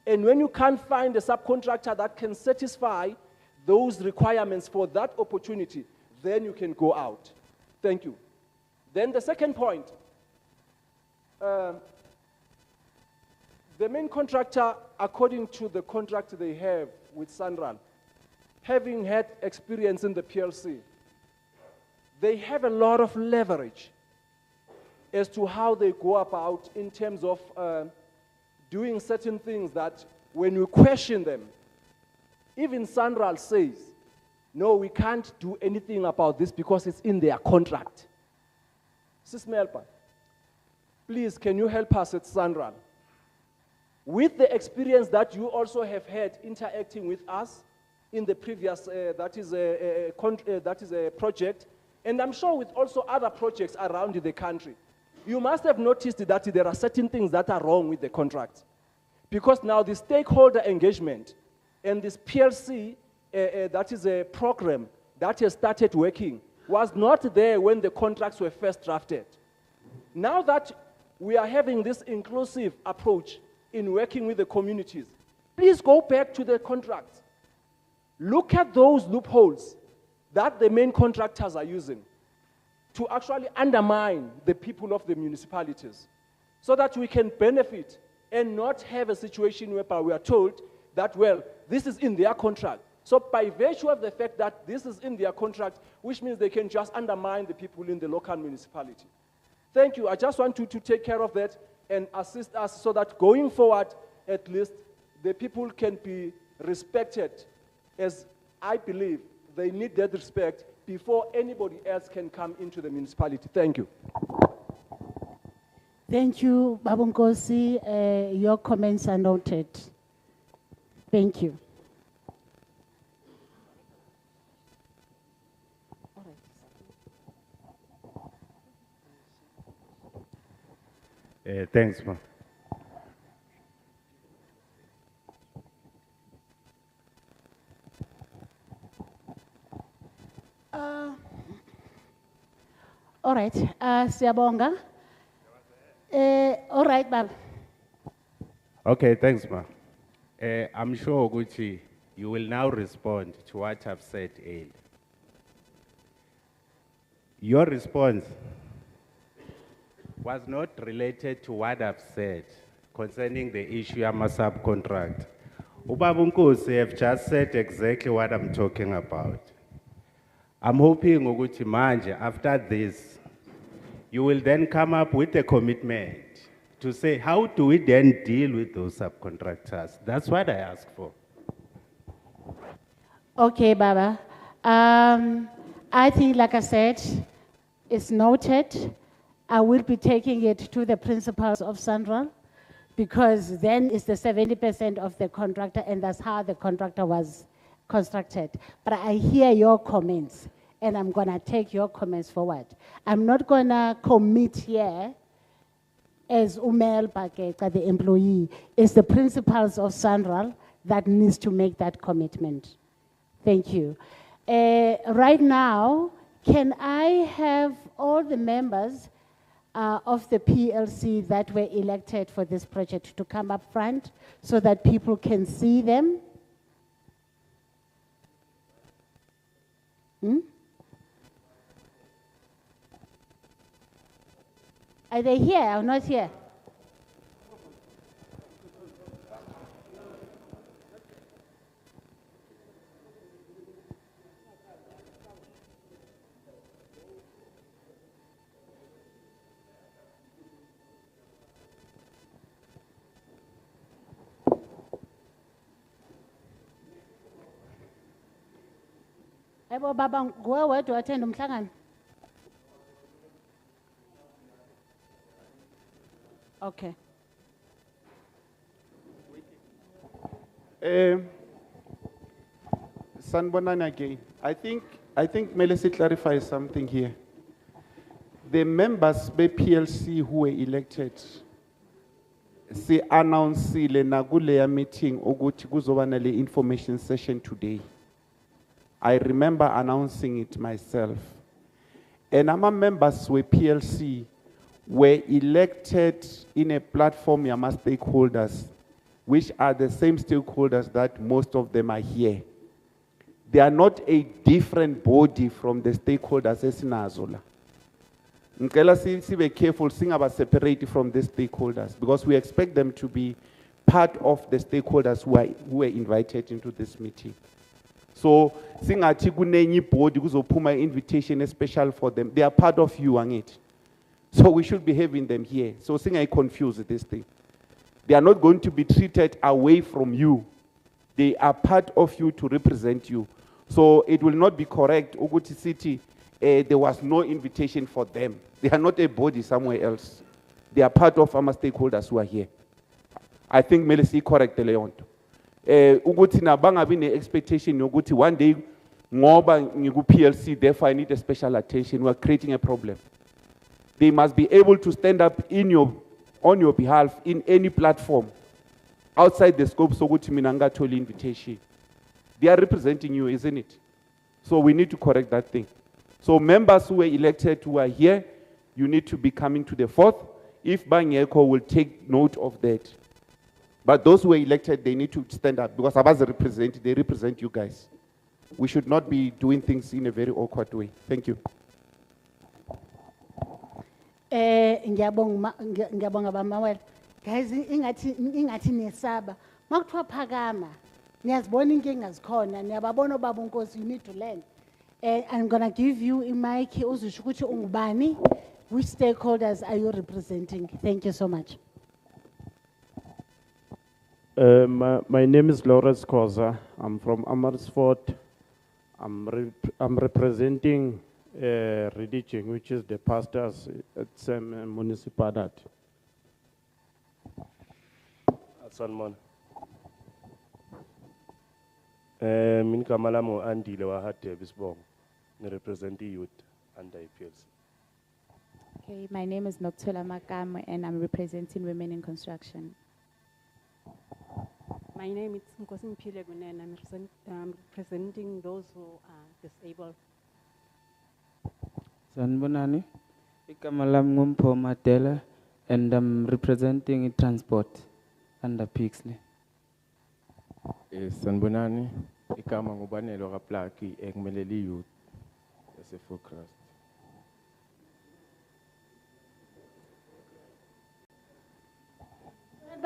Speaker 7: and when you can't find a subcontractor that can satisfy those requirements for that opportunity, then you can go out. Thank you. Then the second point, the main contractor, according to the contract they have with SANRAL, having had experience in the PLC, they have a lot of leverage as to how they go about in terms of doing certain things that when you question them, even SANRAL says, no, we can't do anything about this because it's in their contract. Sis Melpa, please, can you help us at SANRAL? With the experience that you also have had interacting with us in the previous, that is a project, and I'm sure with also other projects around the country, you must have noticed that there are certain things that are wrong with the contract. Because now the stakeholder engagement and this PLC, that is a program that has started working, was not there when the contracts were first drafted. Now that we are having this inclusive approach in working with the communities, please go back to the contracts. Look at those loopholes that the main contractors are using to actually undermine the people of the municipalities so that we can benefit and not have a situation whereby we are told that, well, this is in their contract. So by virtue of the fact that this is in their contract, which means they can just undermine the people in the local municipality. Thank you. I just want you to take care of that and assist us so that going forward, at least, the people can be respected, as I believe they need that respect before anybody else can come into the municipality. Thank you.
Speaker 2: Thank you, Babunkosi. Your comments are noted. Thank you.
Speaker 4: Thanks, ma.
Speaker 2: All right, Siyabonga. All right, Bab.
Speaker 4: Okay, thanks, ma. I'm sure, Gucci, you will now respond to what I've said earlier. Your response was not related to what I've said concerning the issue of my subcontract. Ubaba Nkosi have just said exactly what I'm talking about. I'm hoping ukuthi manje, after this, you will then come up with a commitment to say, how do we then deal with those subcontractors? That's what I asked for.
Speaker 2: Okay, Baba. I think, like I said, it's noted. I will be taking it to the principals of SANRAL, because then it's the 70% of the contractor, and that's how the contractor was constructed. But I hear your comments, and I'm gonna take your comments forward. I'm not gonna commit here as Umel Paketa, the employee. It's the principals of SANRAL that needs to make that commitment. Thank you. Right now, can I have all the members of the PLC that were elected for this project to come up front so that people can see them? Are they here or not here? Ebo baba nguwe wedwa wathenda umhlangano? Okay.
Speaker 8: Sanbonani again. I think Melissa clarifies something here. The members by PLC who were elected, se announced na kuleya meeting ukuthi kuzoba le information session today. I remember announcing it myself. And our members with PLC were elected in a platform yama stakeholders, which are the same stakeholders that most of them are here. They are not a different body from the stakeholders esinazola. Ngicela sibe careful, singaba separate from the stakeholders, because we expect them to be part of the stakeholders who were invited into this meeting. So, singathi kunenye body kuzophuma invitation special for them. They are part of you, angit. So we should be having them here. So singai confuse this thing. They are not going to be treated away from you. They are part of you to represent you. So it will not be correct, Oguti City, there was no invitation for them. They are not a body somewhere else. They are part of our stakeholders who are here. I think Melissa correct Leon. Uguti na banga bine expectation Uguti one day ngoba ngiku PLC, therefore I need a special attention. We are creating a problem. They must be able to stand up on your behalf in any platform outside the scope so Uguti minanga toli invitation. They are representing you, isn't it? So we need to correct that thing. So members who were elected who are here, you need to be coming to the fourth. If Banyeko will take note of that. But those who were elected, they need to stand up because Abaza they represent you guys. We should not be doing things in a very awkward way. Thank you.
Speaker 2: Ngiyabonga bamawela. Guys, ingathi nesaba. Makuthiwa phakama. Niyazibona inkinga zikhona. Niyababona obaba Nkosi, you need to learn. I'm going to give you a mic uzisho ukuthi ungubani. Which stakeholders are you representing? Thank you so much.
Speaker 9: My name is Lawrence Koza. I'm from Amersfoort. I'm representing Ridicing, which is the pastors at SMMEs Municipality.
Speaker 10: Sanman. Minkamalamo Andile Wahate Bisbong. I represent the youth under IPLC.
Speaker 11: Okay, my name is Noktola Makam and I'm representing Women in Construction.
Speaker 12: My name is Nkosi Mpile Gunen. I'm representing those who are disabled.
Speaker 13: Sanbonani, Ikamalam Ngumpo Matela, and I'm representing transport under Pixley.
Speaker 14: Sanbonani, Ikama Ngubanelo Raplaki, Egmeleli Youth, as a focus.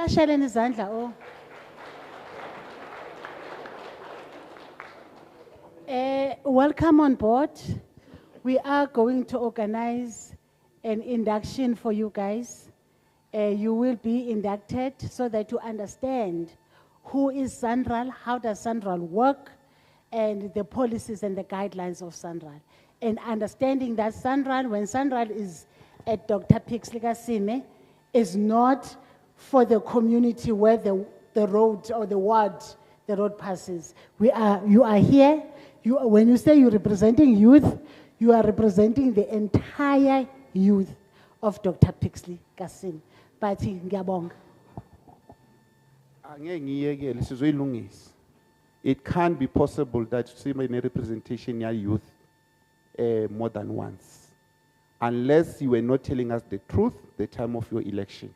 Speaker 2: Basheleni izandla oh. Welcome on board. We are going to organize an induction for you guys. You will be inducted so that you understand who is SANRAL, how does SANRAL work, and the policies and the guidelines of SANRAL. And understanding that SANRAL, when SANRAL is at Dr. Pixley Ka Seme, is not for the community where the road or the road passes. You are here. When you say you're representing youth, you are representing the entire youth of Dr. Pixley Ka Seme. But ngiyabonga.
Speaker 8: It can't be possible that see my representation your youth more than once, unless you were not telling us the truth the time of your election.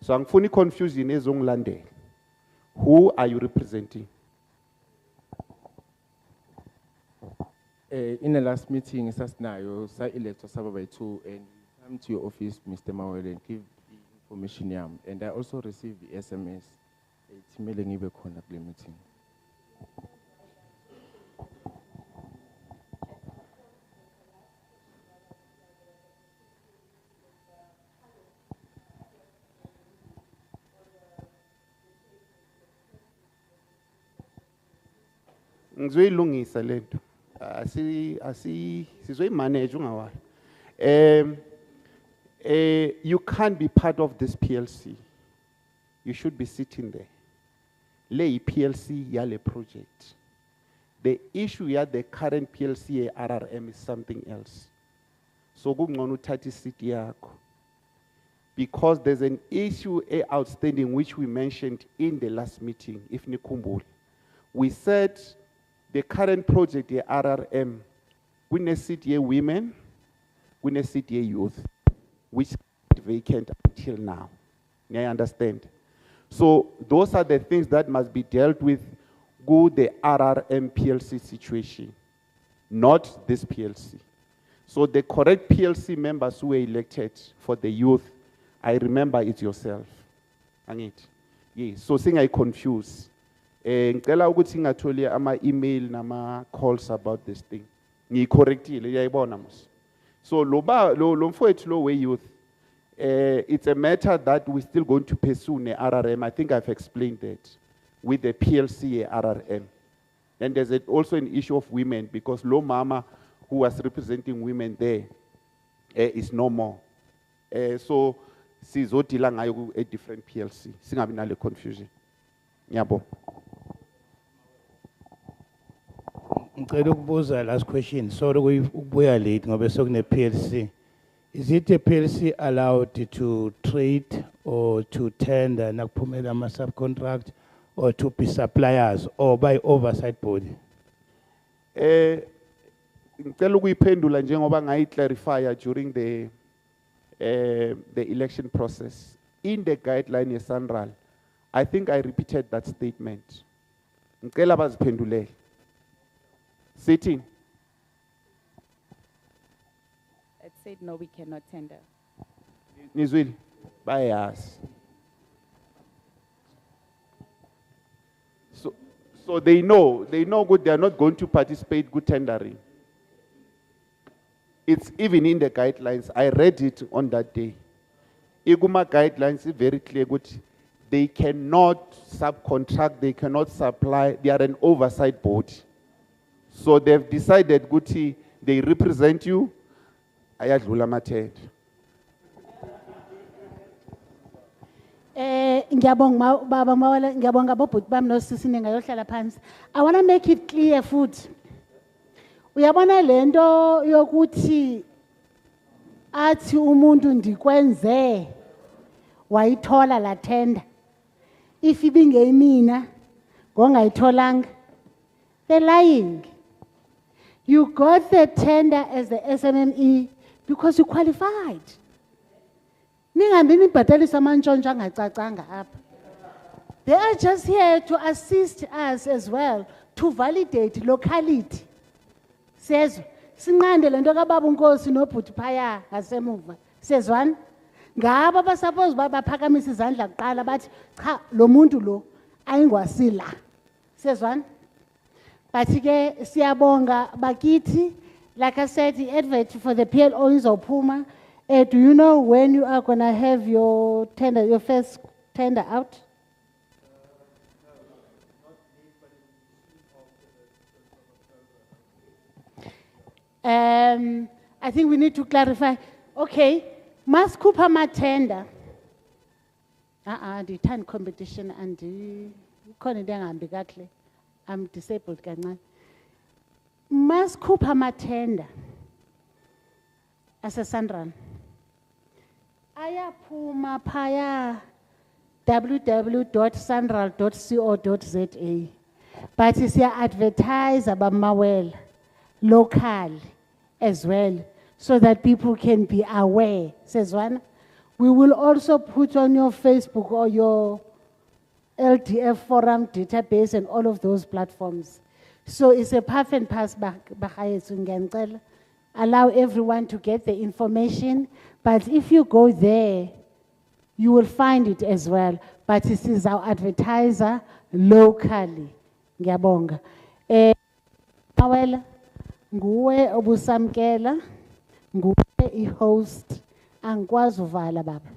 Speaker 8: So I'm fully confused in Ezonglande. Who are you representing?
Speaker 14: In the last meeting, Sasnayo, Sa elector Sababai 2, and come to your office, Mr. Mawele, and give the information. And I also received the SMS. It's mailing you a meeting.
Speaker 8: Ngizoyilungisa lento. Manage you can't be part of this PLC. You should be sitting there. Lay PLC yale project. The issue here, the current PLC RRM is something else. So go ngcono uthathe isiti yakho. Because there's an issue outstanding which we mentioned in the last meeting, if nikhumbule. We said the current project, the RRM, we seat women, we seat youth, which is vacant until now. I understand. So those are the things that must be dealt with the RRM PLC situation, not this PLC. So the correct PLC members who were elected for the youth, I remember it's yourself. Yes. So I confuse. Ngicela ukuthi ngathola ama email nama calls about this thing. Ngicorrectile uyayibona mos. So lo mfowethu lo we youth it's a matter that we're still going to pursue ne RRM. I think I've explained that with the PLC RRM. And there's also an issue of women because lo mama who was representing women there is no more. So sizodila ngayo a different PLC. Singabi nale confusion. Yabo.
Speaker 5: Ngicela ukubuza last question. Sorry ukubuya late ngoba sokune PLC. Is it a PLC allowed to trade or to tender nakuphumela ama subcontract or to be suppliers or by oversight body?
Speaker 8: Ngicela ukuyiphendula njengoba ngayiclarify during the election process. In the guideline ye SANRAL, I think I repeated that statement. Ngicela baziphendulele. Sitting.
Speaker 11: It said no, we cannot tender.
Speaker 8: Nizwili, bias. So they know good, they are not going to participate good tendering. It's even in the guidelines. I read it on that day. IGUMA guidelines is very clear good. They cannot subcontract, they cannot supply, they are an oversight board. So they've decided Guti, they represent you. Ayadlula mathe.
Speaker 2: Ngiyabonga baba mawala ngiyabonga bobhuti bami nosisi ningayohlala phansi. I want to make it clear futhi. Uyabona lento yokuthi athi umuntu ndikwenze wayithola la tender. If ibingeyimina ngongayitholanga, they're lying. You got the tender as the SMME because you qualified. They are just here to assist us as well to validate locality. Says, Sinande lento kababa unkosi nobhuti phaya ngasemuva. Says one, ngabo abasuppose baphakamisa izandla kuqala bathi cha lo muntu lo ayingwasila sezwana but ke siyabonga bakithi like I said the advert for the PLO izophuma. Do you know when you are going to have your tender, your first tender out? I think we need to clarify. Okay, must Cooper ma tender. The time competition and the I'm disabled. Must Cooper ma tender as a SANRAL. Ayaphuma phaya www.sanral.co.za. But it's here advertise about Mawel local as well, so that people can be aware. Says one. We will also put on your Facebook or your LDF forum database and all of those platforms. So it's a path and pass back. Allow everyone to get the information, but if you go there, you will find it as well. But this is our advertiser locally. Ngiyabonga. Mawela, nguwe obusamkela, nguwe i-host, angikwazi uvala baba.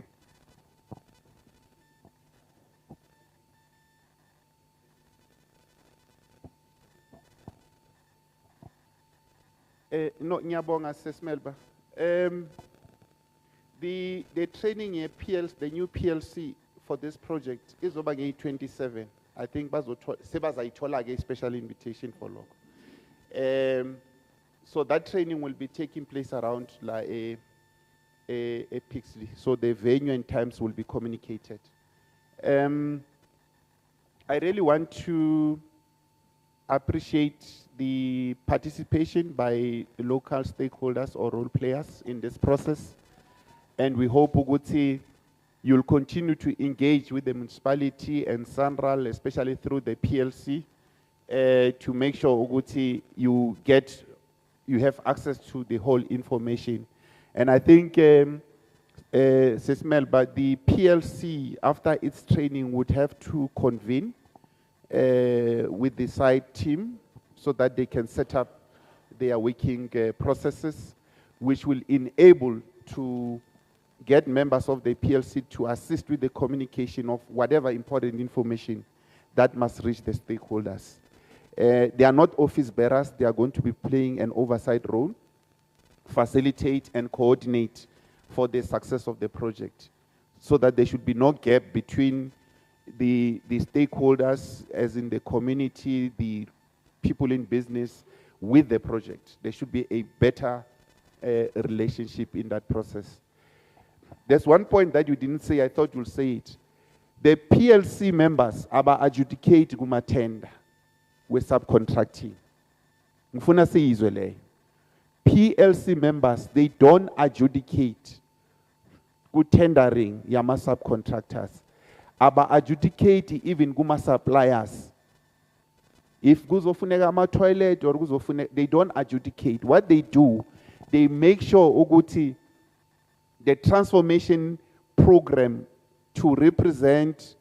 Speaker 8: No, ngiyabonga Sesmelba. The training here, the new PLC for this project is over 27. I think Sebazayitola a special invitation for long. So that training will be taking place around like a Pixley. So the venue and times will be communicated. I really want to appreciate the participation by the local stakeholders or role players in this process. And we hope, Uguti, you'll continue to engage with the municipality and SANRAL, especially through the PLC, to make sure, Uguti, you have access to the whole information. And I think, Sesmel, but the PLC, after its training, would have to convene with the site team so that they can set up their working processes, which will enable to get members of the PLC to assist with the communication of whatever important information that must reach the stakeholders. They are not office bearers. They are going to be playing an oversight role, facilitate and coordinate for the success of the project, so that there should be no gap between the stakeholders, as in the community, the people in business, with the project. There should be a better relationship in that process. There's one point that you didn't say, I thought you'll say it. The PLC members aba adjudicate kumatenda with subcontracting. Ngifuna siyizwe le. PLC members, they don't adjudicate good tendering yama subcontractors. Aba adjudicate even kuma suppliers. If kuzofuneka ama toilet or kuzofuneka, they don't adjudicate. What they do, they make sure ukuthi the transformation program to represent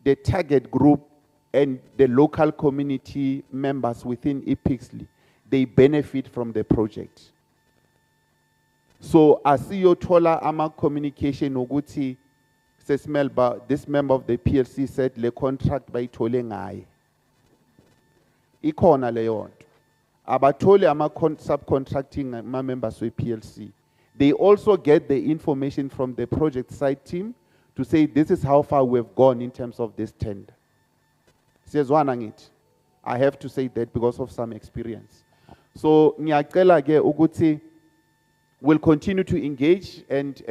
Speaker 8: the target group and the local community members within Pixley, they benefit from the project. So as you told ama communication ukuthi Sesmelba, this member of the PLC said le contract by tole ngai. Ikona leyo nto. Abatole ama subcontracting ma members we PLC. They also get the information from the project site team to say this is how far we've gone in terms of this tender. Says one it. I have to say that because of some experience. So ngiyacela ke ukuthi we'll continue to engage and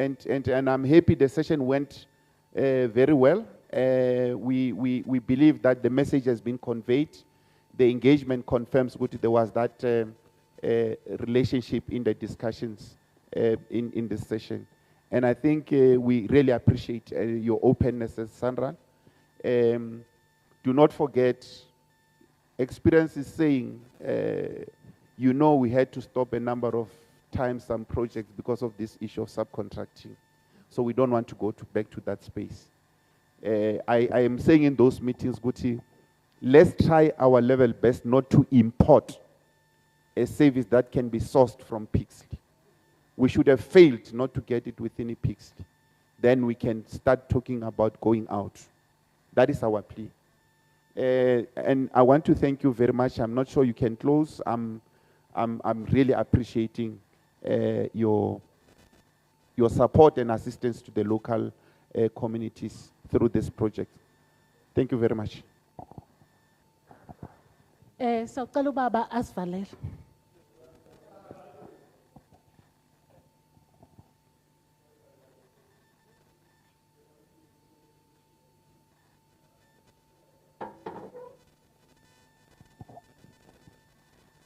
Speaker 8: I'm happy the session went very well. We believe that the message has been conveyed. The engagement confirms that there was that relationship in the discussions in this session. And I think we really appreciate your openness as SANRAL. Do not forget, experience is saying, we had to stop a number of times some projects because of this issue of subcontracting. So we don't want to go back to that space. I am saying in those meetings, Guti, let's try our level best not to import a service that can be sourced from Pixley. We should have failed not to get it within Pixley. Then we can start talking about going out. That is our plea. And I want to thank you very much. I'm not sure you can close. I'm really appreciating your support and assistance to the local communities through this project. Thank you very much.
Speaker 2: So Kalubaba Asvalel.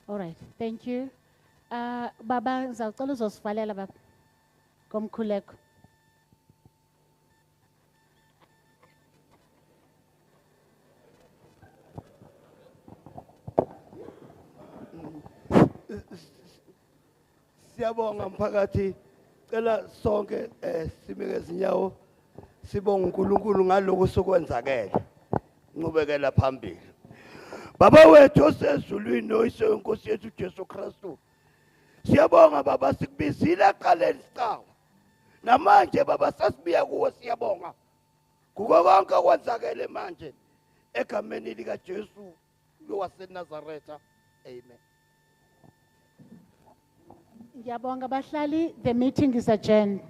Speaker 2: All right, thank you. Baba Zawtolo Zosvalela Baba Komkuleko.
Speaker 1: Siyabonga mphakathi cela sonke simike izinyawo sibonga uNkulunkulu ngaloko sokwenzakela nqubekela phambili. Baba wethu osezulwini oyise wenkosi yethu Jesu Kristu. Siyabonga baba sikubizile aqaleni sicawa. Namanje baba sasibiya kuwe siyabonga. Kuko konke okwenzakele manje egameni lika Jesu waseNazaretha. Amen.
Speaker 2: Ngiyabonga bahlali, the meeting is adjourned.